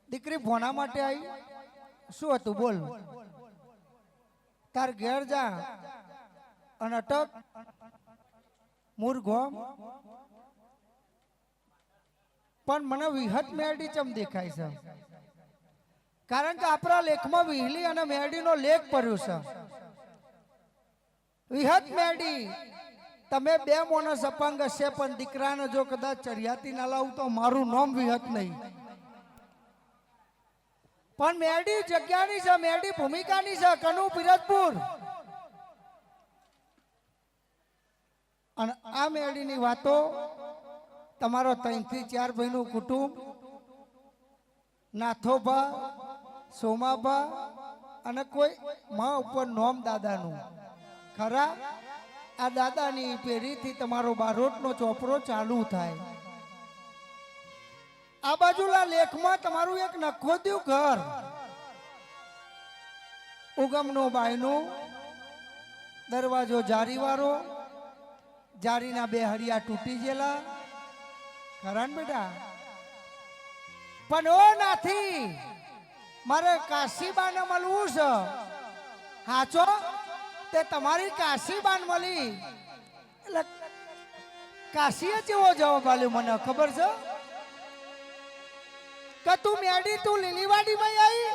દીકરી ભોના માટે આવી શું હતું બોલ તાર ઘેર જા અને અટક મુરઘોમ પણ મને વિહત મેરડી ચમ દેખાય છે કારણ કે આપણા લેખમાં વિહલી અને મેરડીનો લેખ પડ્યો છે વિહત મેરડી તમે બે મોણસ અપાંગ હશે પણ દીકરાને જો કદાચ ચરિયાતી ના લાવું તો મારું નામ વિહત નહીં પણ મેરડી જગ્યાની છે મેરડી ભૂમિકાની છે કનુ પિરતપુર અને આ મેરડીની વાતો તમારો 3 થી 4 ભાઈનું કુટુંબ નાથોબા સોમાબા અને કોઈ માં ઉપર નોમ દાદાનું ખરા આ દાદાની પેઢીથી તમારો બારોટનો ચોપડો ચાલુ થાય આ બાજુના લેખમાં તમારું એક નખોદ્યું ઘર ઉગમનો બાયનું દરવાજો જારીવાળો જારીના 2 હરિયા તૂટી ગયેલા ખરા ને બેટા પણ ઓ નાથી મારે કાશીબાને મળવું છે હાચો તે તમારી કાશીબાન મળી એટલે કાશીએ જેવો જવાબ આલ્યો મને ખબર છે કે તું મેડી તું લીલીવાડીમાં આવી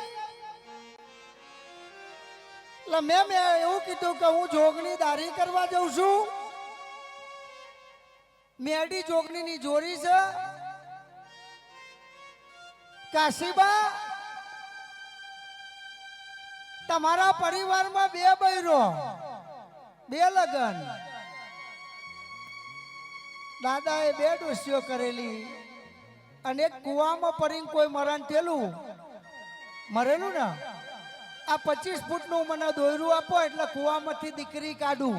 એટલે મેં એવું કીધું કે હું જોગણી દારી કરવા જાઉં છું મેડી જોગણીની જોરી છે કાશીબા તમારા પરિવારમાં 2 બૈરો 2 લગન દાદાએ 2 ડોસીઓ કરેલી અને એક કુવામાં પડીને કોઈ મરણ થયેલું મરેલું ને આ 25 ફૂટનું મને દોયરું આપો એટલે કુવામાંથી દીકરી કાઢું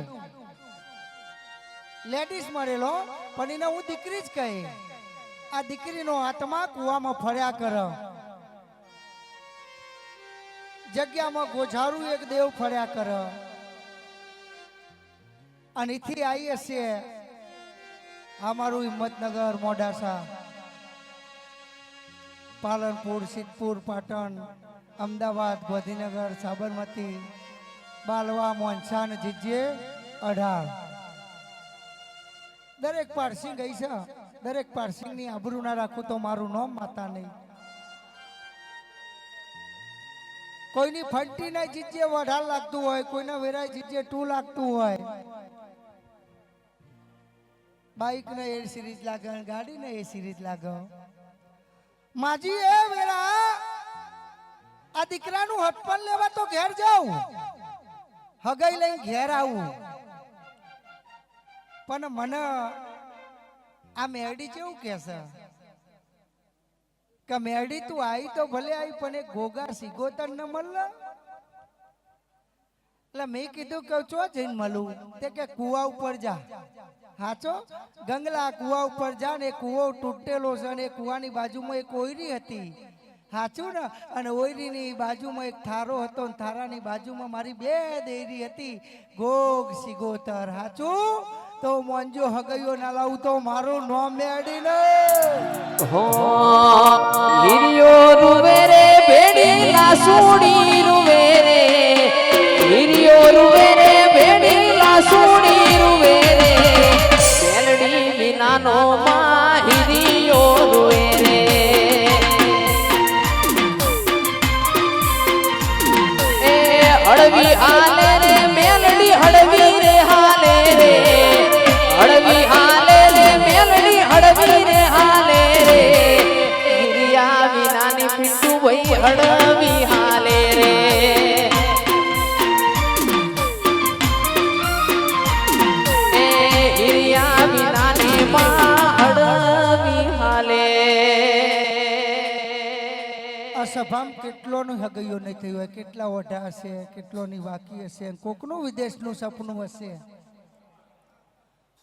લેડીઝ મરેલો પણ એને હું દીકરી જ કહી આ દીકરીનો આત્મા કુવામાં ફર્યા કરે જગ્યામાં ગોઝારું એક દેવ ફર્યા કરે અને એથી આવી હશે અમારું હિંમતનગર મોડાસા પાલનપુર સિદ્ધપુર પાટણ અમદાવાદ ગાંધીનગર સાબરમતી બાલવા મોનસા ને જીજે 18 દરેક પારસી ગઈ છે દરેક પારસીની આબરૂ ના રાખું તો મારું નામ માતા નહીં કોઈની ફંટી ના જીજે 18 લાગતું હોય કોઈના વેરાય જીજે 2 લાગતું હોય બાઈક ને એ સિરીઝ લાગે ગાડી ને એ સિરીઝ લાગે માજી એ વેરા આ દીકરાનું હટપણ લેવા તો ઘેર જાઉં હગાઈ લઈને ઘેર આવું પણ મને આ મેરડી કેવું કહેશે કે મેરડી તું આવી તો ભલે આવી પણ એક ગોગા સિગોતર ન મળે એટલે મેં કીધું કે ચો જઈને મળું તે કે કુવા ઉપર જા હાચો ગંગલા કુવા ઉપર જા ને કુવો તૂટેલો છે અને કુવાની બાજુમાં એક ઓયરી હતી હાચું ને અને ઓયરીની બાજુમાં એક થારો હતો ને થારાની બાજુમાં મારી 2 દેરી હતી ગોગ સિગોતર હાચું તો મોંજો હગયો ના લાવું તો મારું નામ મેડી ને હો હિરિયો રૂવે રે ભેડી લાસુડી રૂવે રે હિરિયો રૂવે રે ભેડી લાસુડી રૂવે રે મેલડી વિનાનો માં હિરિયો રૂવે રે એ હળવી હાલે રે મેલડી હળવી રે હાલે રે હળવી હાલે રે મેલડી હળવી રે હાલે રે હિરિયા વિનાની પિંટુ ભાઈ હળવી હાલે રે એ હિરિયા વિનાની માં હળવી હાલે આ સભામાં કેટલોનું હગયો નહીં થયું હોય કેટલા ઓઢા હશે કેટલોની વાકી હશે કોકનું વિદેશનું સપનું હશે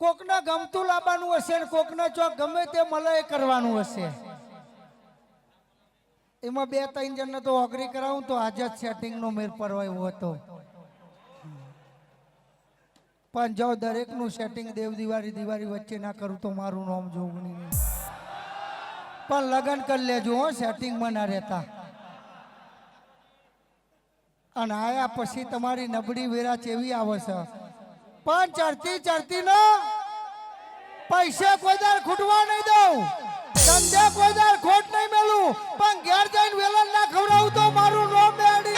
કોકને ગમતું લાવવાનું હશે ને કોકને ચોક ગમે તે મળે કરવાનું હશે એમાં 2-3 જણને તો અગ્રી કરાવું તો આજ જ સેટિંગનો મેર પરવા એવો હતો પણ જો દરેકનું સેટિંગ દેવ દિવાળી વચ્ચે ના કરું તો મારું નામ જોગણી નહીં પણ લગ્ન કરી લેજો હો, સેટિંગમાં ના રહેતા. અને આયા પછી તમારી નબળી વેરા ચેવી આવે છે, પણ ચડતી ચડતી નો પૈસે કોઈ દાર ખૂટવા નહીં દઉં, ધંધે કોઈ દાર ખોટ નહીં મેલું, પણ ઘેર જઈને વેલણ ના ખવડાવું તો મારું નામ મેળી.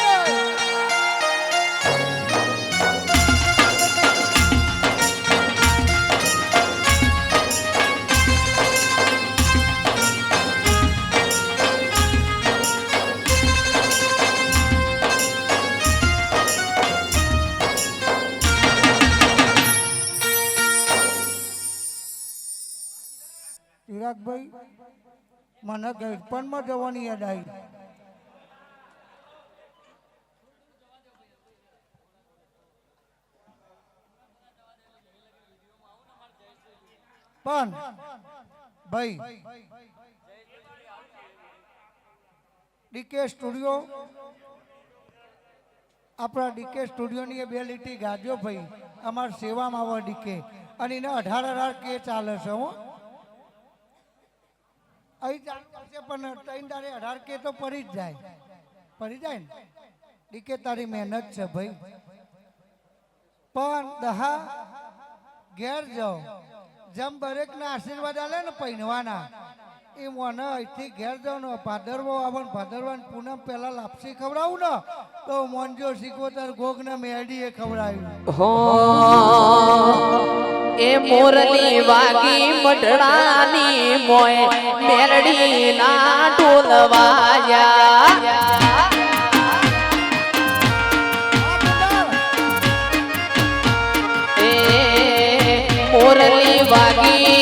ચિરાગભાઈ મને ગઈપણમાં જવાની યાદ આવી. પણ ભાઈ ડીકે સ્ટુડિયો, આપણા ડીકે સ્ટુડિયોની બે લીટી ગાજો ભાઈ, અમાર સેવામાં આવે ડીકે, અને એને 18 કે ચાલે છે. હો અહીં ચાલુ કરશે પણ 3 દાડે 18 કે તો પડી જ જાય ને. ડીકે તારી મહેનત છે ભાઈ, પણ દહા ઘેર જાઓ, જેમ દરેકના આશીર્વાદ આલે ને પૈણવાના, એ મને અહીંથી ઘેર જાઓ ને ભાદરવો આવે ને ભાદરવાની પૂનમ પહેલા લાપસી ખવડાવું ને તો મોનજો સિકોતર ગોગ ને મેડી એ ખવડાવ્યું. એ મોરલી વાગી મઢડાની મોય મેલડી ના ઢોલ વાગ્યા. એ મોરલી વાગી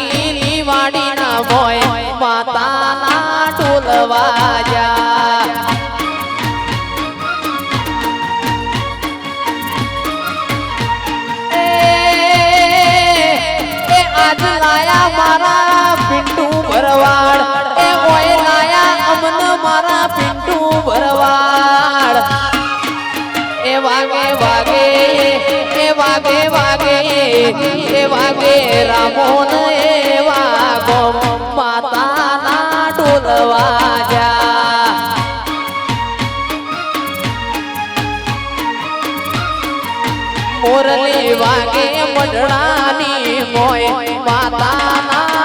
લીલી વાડી ના મોય માતા ના ઢોલ વાગ્યા. આજ લાયા મારા પિંટુ ભરવાડ, એ ઓય લાયા અમન મારા પિંટુ ભરવાડ. એ વાગે વાગે એ વાગે વાગે એ વાગે રામોન એ વાગો માતાના ઢોલ વાગ્યા. મોરલી વાગે મઢડાની મોય માતાના